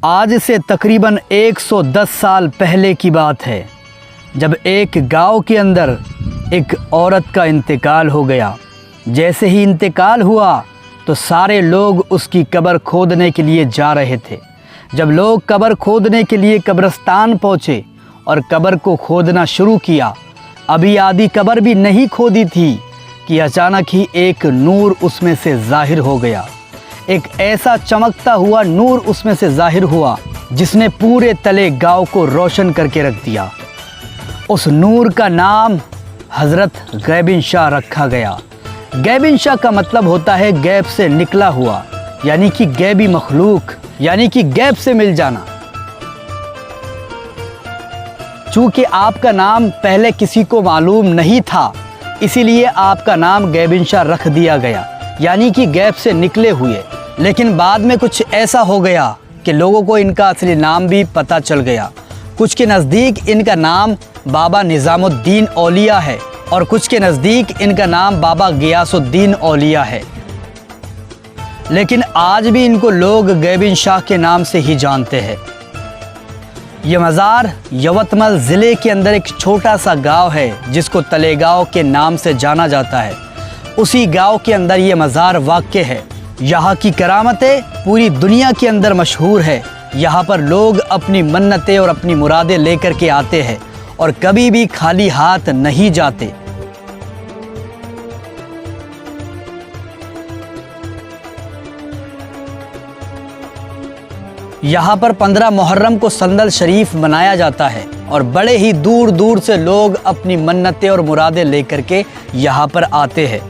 आज से तकरीबन 110 साल पहले की बात है, जब एक गांव के अंदर एक औरत का इंतकाल हो गया। जैसे ही इंतकाल हुआ तो सारे लोग उसकी कब्र खोदने के लिए जा रहे थे। जब लोग कब्र खोदने के लिए कब्रिस्तान पहुँचे और कब्र को खोदना शुरू किया, अभी आधी कब्र भी नहीं खोदी थी कि अचानक ही एक नूर उसमें से ज़ाहिर हो गया। एक ऐसा चमकता हुआ नूर उसमें से ज़ाहिर हुआ जिसने पूरे तले गांव को रोशन करके रख दिया। उस नूर का नाम हज़रत गैबिन शाह रखा गया। गैबिन शाह का मतलब होता है गैब से निकला हुआ, यानी कि गैबी मखलूक, यानी कि गैब से मिल जाना। चूँकि आपका नाम पहले किसी को मालूम नहीं था, इसीलिए आपका नाम गैबिन शाह रख दिया गया, यानी कि गैब से निकले हुए। लेकिन बाद में कुछ ऐसा हो गया कि लोगों को इनका असली नाम भी पता चल गया। कुछ के नज़दीक इनका नाम बाबा निज़ामुद्दीन औलिया है और कुछ के नज़दीक इनका नाम बाबा गियासुद्दीन औलिया है। लेकिन आज भी इनको लोग गैबिन शाह के नाम से ही जानते हैं। ये मज़ार यवतमाल ज़िले के अंदर एक छोटा सा गांव है जिसको तलेगांव के नाम से जाना जाता है। उसी गांव के अंदर ये मज़ार वाक़ है। यहाँ की करामतें पूरी दुनिया के अंदर मशहूर है। यहाँ पर लोग अपनी मन्नतें और अपनी मुरादें लेकर के आते हैं और कभी भी खाली हाथ नहीं जाते। यहाँ पर 15 मुहर्रम को संदल शरीफ मनाया जाता है और बड़े ही दूर दूर से लोग अपनी मन्नतें और मुरादें लेकर के यहाँ पर आते हैं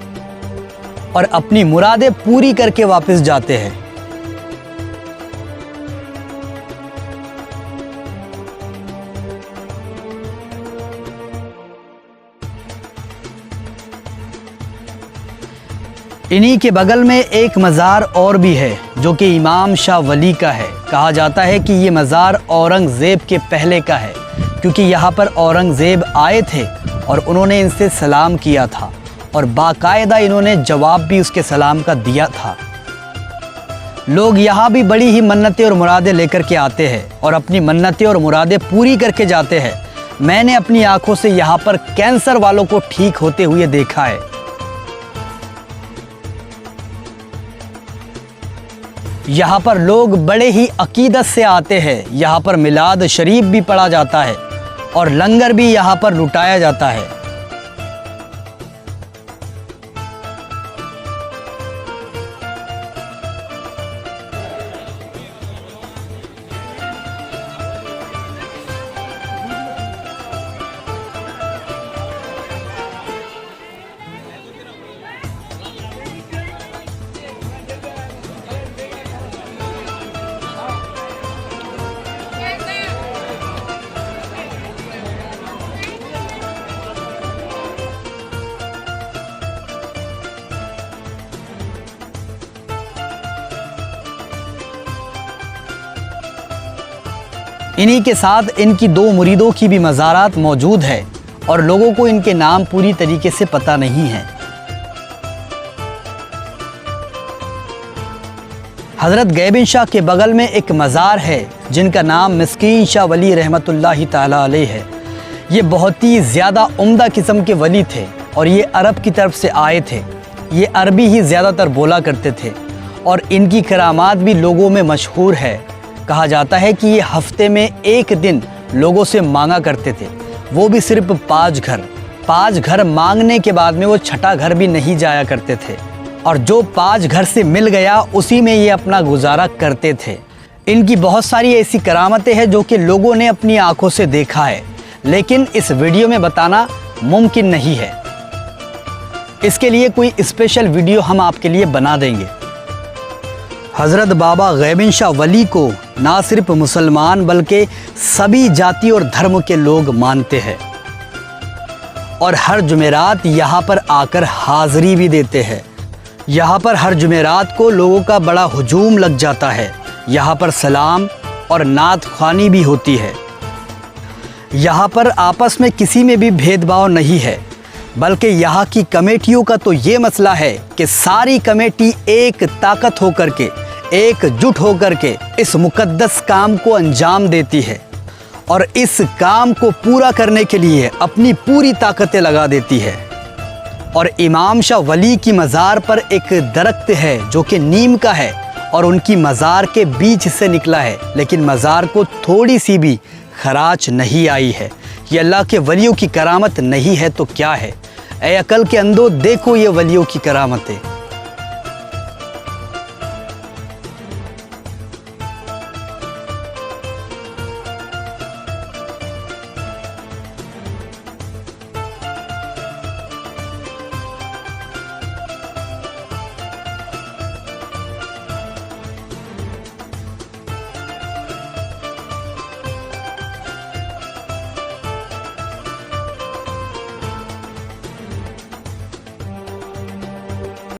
और अपनी मुरादें पूरी करके वापस जाते हैं। इन्हीं के बगल में एक मज़ार और भी है जो कि इमाम शाह वली का है। कहा जाता है कि ये मज़ार औरंगज़ेब के पहले का है, क्योंकि यहाँ पर औरंगज़ेब आए थे और उन्होंने इनसे सलाम किया था और बाकायदा इन्होंने जवाब भी उसके सलाम का दिया था। लोग यहाँ भी बड़ी ही मन्नतें और मुरादें लेकर के आते हैं और अपनी मन्नतें और मुरादें पूरी करके जाते हैं। मैंने अपनी आंखों से यहाँ पर कैंसर वालों को ठीक होते हुए देखा है। यहाँ पर लोग बड़े ही अकीदत से आते हैं। यहाँ पर मिलाद शरीफ भी पढ़ा जाता है और लंगर भी यहाँ पर लुटाया जाता है। इन्हीं के साथ इनकी 2 मुरीदों की भी मज़ारात मौजूद है और लोगों को इनके नाम पूरी तरीके से पता नहीं है। हज़रत गैबिन शाह के बगल में एक मज़ार है जिनका नाम मिस्कीन शाह वली रहमतुल्लाहि ताला अलैह है। ये बहुत ही ज़्यादा उम्दा किस्म के वली थे और ये अरब की तरफ से आए थे। ये अरबी ही ज़्यादातर बोला करते थे और इनकी करामात भी लोगों में मशहूर है। कहा जाता है कि ये हफ्ते में एक दिन लोगों से मांगा करते थे, वो भी सिर्फ 5 घर। 5 घर मांगने के बाद में वो छठा घर भी नहीं जाया करते थे और जो 5 घर से मिल गया उसी में ये अपना गुजारा करते थे। इनकी बहुत सारी ऐसी करामतें हैं जो कि लोगों ने अपनी आंखों से देखा है, लेकिन इस वीडियो में बताना मुमकिन नहीं है। इसके लिए कोई स्पेशल वीडियो हम आपके लिए बना देंगे। हज़रत बाबा गैबिन शाह वली को ना सिर्फ मुसलमान बल्कि सभी जाति और धर्म के लोग मानते हैं और हर जुमेरात यहाँ पर आकर हाज़री भी देते हैं। यहाँ पर हर जुमेरात को लोगों का बड़ा हुजूम लग जाता है। यहाँ पर सलाम और नात ख्वानी भी होती है। यहाँ पर आपस में किसी में भी भेदभाव नहीं है, बल्कि यहाँ की कमेटियों का तो ये मसला है कि सारी कमेटी एक ताकत होकर के एकजुट होकर के इस मुकद्दस काम को अंजाम देती है और इस काम को पूरा करने के लिए अपनी पूरी ताकतें लगा देती है। और इमाम शाह वली की मज़ार पर एक दरख्त है जो कि नीम का है और उनकी मज़ार के बीच से निकला है, लेकिन मज़ार को थोड़ी सी भी खराच नहीं आई है। ये अल्लाह के वलियों की करामत नहीं है तो क्या है? ऐ अकल के अंधो, देखो ये वलियों की करामतें।